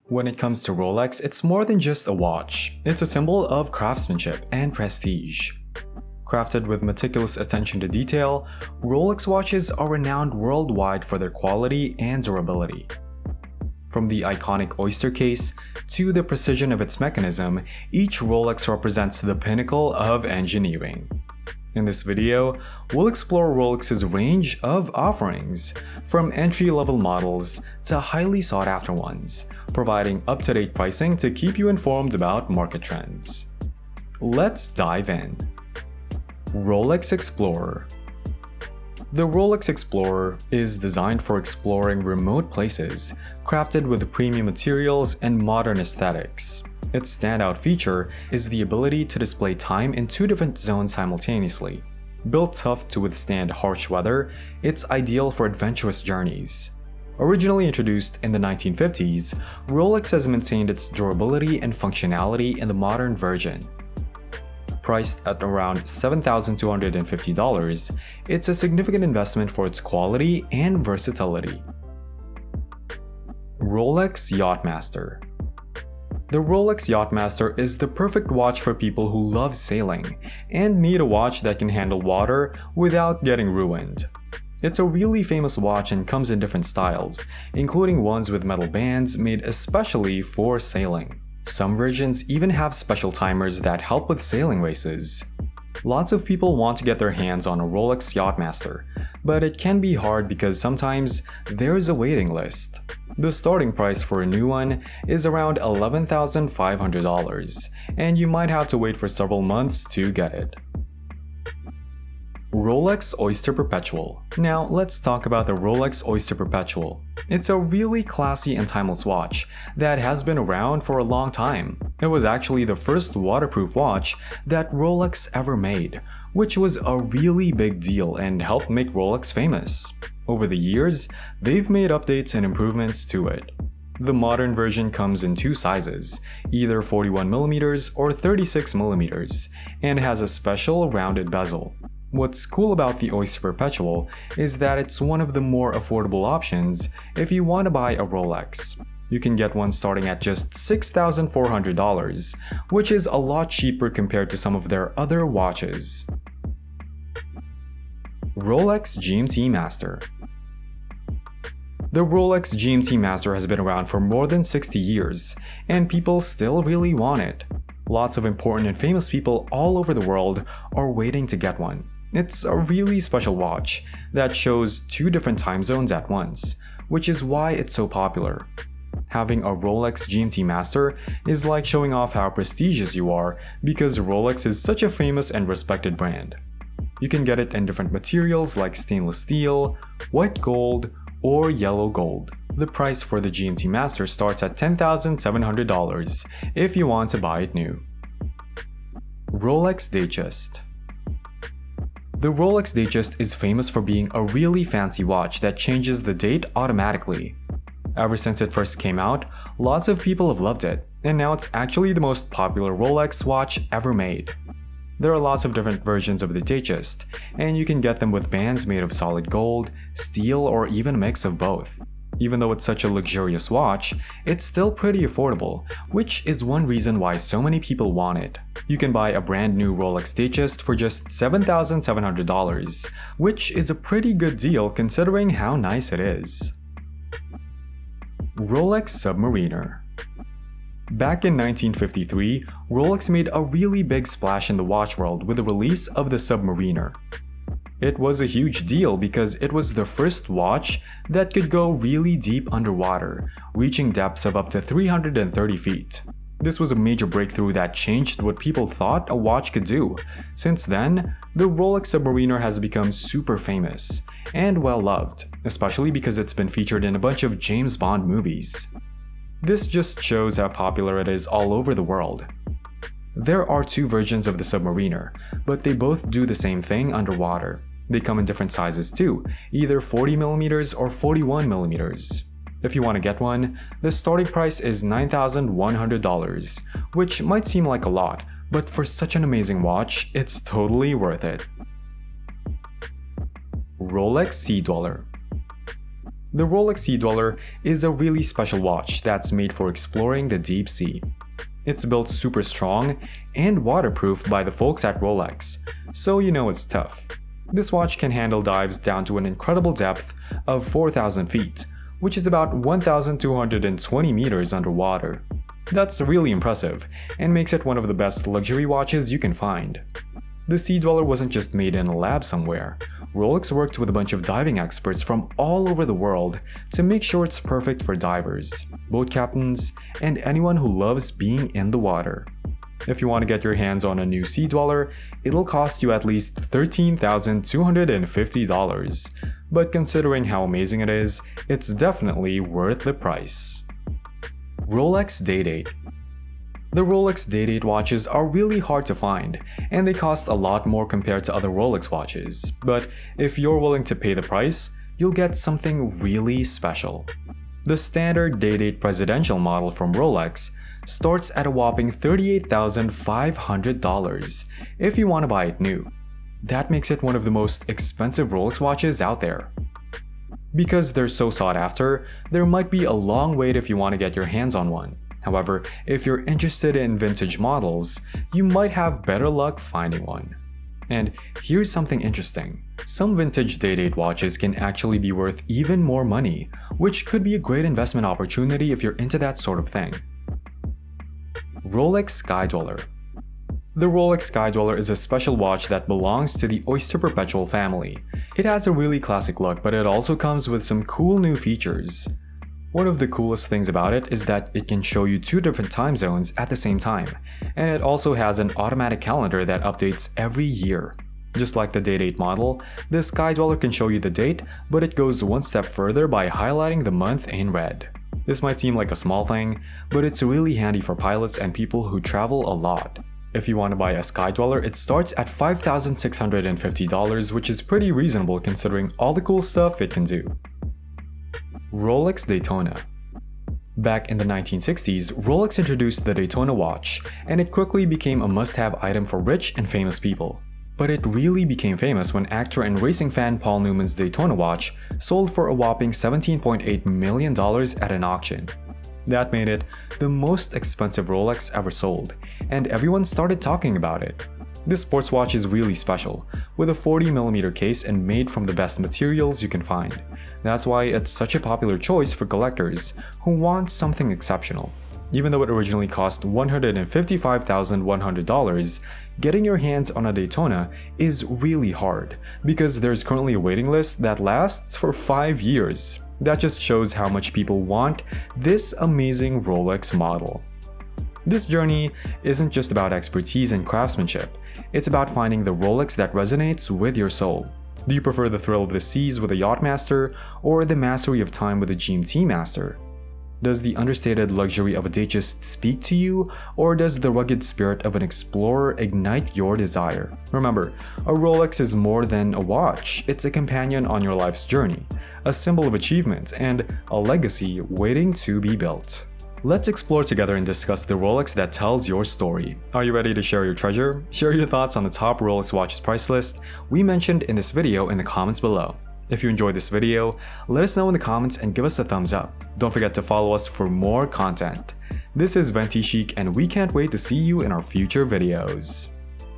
When it comes to Rolex, it's more than just a watch. It's a symbol of craftsmanship and prestige. Crafted with meticulous attention to detail, Rolex watches are renowned worldwide for their quality and durability. From the iconic Oyster case to the precision of its mechanism, each Rolex represents the pinnacle of engineering. In this video, we'll explore Rolex's range of offerings, from entry-level models to highly sought-after ones, providing up-to-date pricing to keep you informed about market trends. Let's dive in. Rolex Explorer. The Rolex Explorer is designed for exploring remote places, crafted with premium materials and modern aesthetics. Its standout feature is the ability to display time in two different zones simultaneously. Built tough to withstand harsh weather, it's ideal for adventurous journeys. Originally introduced in the 1950s, Rolex has maintained its durability and functionality in the modern version. Priced at around $7,250, it's a significant investment for its quality and versatility. Rolex Yacht-Master. The Rolex Yacht-Master is the perfect watch for people who love sailing and need a watch that can handle water without getting ruined. It's a really famous watch and comes in different styles, including ones with metal bands made especially for sailing. Some versions even have special timers that help with sailing races. Lots of people want to get their hands on a Rolex Yacht-Master, but it can be hard because sometimes there's a waiting list. The starting price for a new one is around $11,500, and you might have to wait for several months to get it. Rolex Oyster Perpetual. Now let's talk about the Rolex Oyster Perpetual. It's a really classy and timeless watch that has been around for a long time. It was actually the first waterproof watch that Rolex ever made, which was a really big deal and helped make Rolex famous. Over the years, they've made updates and improvements to it. The modern version comes in two sizes, either 41mm or 36mm, and has a special rounded bezel. What's cool about the Oyster Perpetual is that it's one of the more affordable options if you want to buy a Rolex. You can get one starting at just $6,400, which is a lot cheaper compared to some of their other watches. Rolex GMT Master. The Rolex GMT Master has been around for more than 60 years, and people still really want it. Lots of important and famous people all over the world are waiting to get one. It's a really special watch that shows two different time zones at once, which is why it's so popular. Having a Rolex GMT Master is like showing off how prestigious you are because Rolex is such a famous and respected brand. You can get it in different materials like stainless steel, white gold, or yellow gold. The price for the GMT Master starts at $10,700 if you want to buy it new. Rolex Datejust. The Rolex Datejust is famous for being a really fancy watch that changes the date automatically. Ever since it first came out, lots of people have loved it, and now it's actually the most popular Rolex watch ever made. There are lots of different versions of the Datejust, and you can get them with bands made of solid gold, steel, or even a mix of both. Even though it's such a luxurious watch, it's still pretty affordable, which is one reason why so many people want it. You can buy a brand new Rolex Datejust for just $7,700, which is a pretty good deal considering how nice it is. Rolex Submariner. Back in 1953, Rolex made a really big splash in the watch world with the release of the Submariner. It was a huge deal because it was the first watch that could go really deep underwater, reaching depths of up to 330 feet. This was a major breakthrough that changed what people thought a watch could do. Since then, the Rolex Submariner has become super famous and well loved, especially because it's been featured in a bunch of James Bond movies. This just shows how popular it is all over the world. There are two versions of the Submariner, but they both do the same thing underwater. They come in different sizes too, either 40mm or 41mm. If you want to get one, the starting price is $9,100, which might seem like a lot, but for such an amazing watch, it's totally worth it. Rolex Sea Dweller. The Rolex Sea Dweller is a really special watch that's made for exploring the deep sea. It's built super strong and waterproof by the folks at Rolex, so you know it's tough. This watch can handle dives down to an incredible depth of 4,000 feet, which is about 1,220 meters underwater. That's really impressive and makes it one of the best luxury watches you can find. The Sea Dweller wasn't just made in a lab somewhere. Rolex worked with a bunch of diving experts from all over the world to make sure it's perfect for divers, boat captains, and anyone who loves being in the water. If you want to get your hands on a new Sea Dweller, it'll cost you at least $13,250, but considering how amazing it is, it's definitely worth the price. Rolex Day-Date. The Rolex Day-Date watches are really hard to find, and they cost a lot more compared to other Rolex watches, but if you're willing to pay the price, you'll get something really special. The standard Day-Date presidential model from Rolex starts at a whopping $38,500 if you want to buy it new. That makes it one of the most expensive Rolex watches out there. Because they're so sought after, there might be a long wait if you want to get your hands on one. However, if you're interested in vintage models, you might have better luck finding one. And here's something interesting. Some vintage Day-Date watches can actually be worth even more money, which could be a great investment opportunity if you're into that sort of thing. Rolex Sky Dweller. The Rolex Sky Dweller is a special watch that belongs to the Oyster Perpetual family. It has a really classic look, but it also comes with some cool new features. One of the coolest things about it is that it can show you 2 different time zones at the same time, and it also has an automatic calendar that updates every year. Just like the Day-Date model, the Sky Dweller can show you the date, but it goes one step further by highlighting the month in red. This might seem like a small thing, but it's really handy for pilots and people who travel a lot. If you want to buy a Sky Dweller, it starts at $5,650, which is pretty reasonable considering all the cool stuff it can do. Rolex Daytona. Back in the 1960s, Rolex introduced the Daytona watch, and it quickly became a must-have item for rich and famous people. But it really became famous when actor and racing fan Paul Newman's Daytona watch sold for a whopping $17.8 million at an auction. That made it the most expensive Rolex ever sold, and everyone started talking about it. This sports watch is really special, with a 40mm case and made from the best materials you can find. That's why it's such a popular choice for collectors who want something exceptional. Even though it originally cost $155,100, getting your hands on a Daytona is really hard, because there's currently a waiting list that lasts for 5 years. That just shows how much people want this amazing Rolex model. This journey isn't just about expertise and craftsmanship, it's about finding the Rolex that resonates with your soul. Do you prefer the thrill of the seas with a Yacht-Master, or the mastery of time with a GMT Master? Does the understated luxury of a date just speak to you, or does the rugged spirit of an explorer ignite your desire? Remember, a Rolex is more than a watch, it's a companion on your life's journey, a symbol of achievement, and a legacy waiting to be built. Let's explore together and discuss the Rolex that tells your story. Are you ready to share your treasure? Share your thoughts on the top Rolex watches price list we mentioned in this video in the comments below. If you enjoyed this video, let us know in the comments and give us a thumbs up. Don't forget to follow us for more content. This is Ventichic, and we can't wait to see you in our future videos.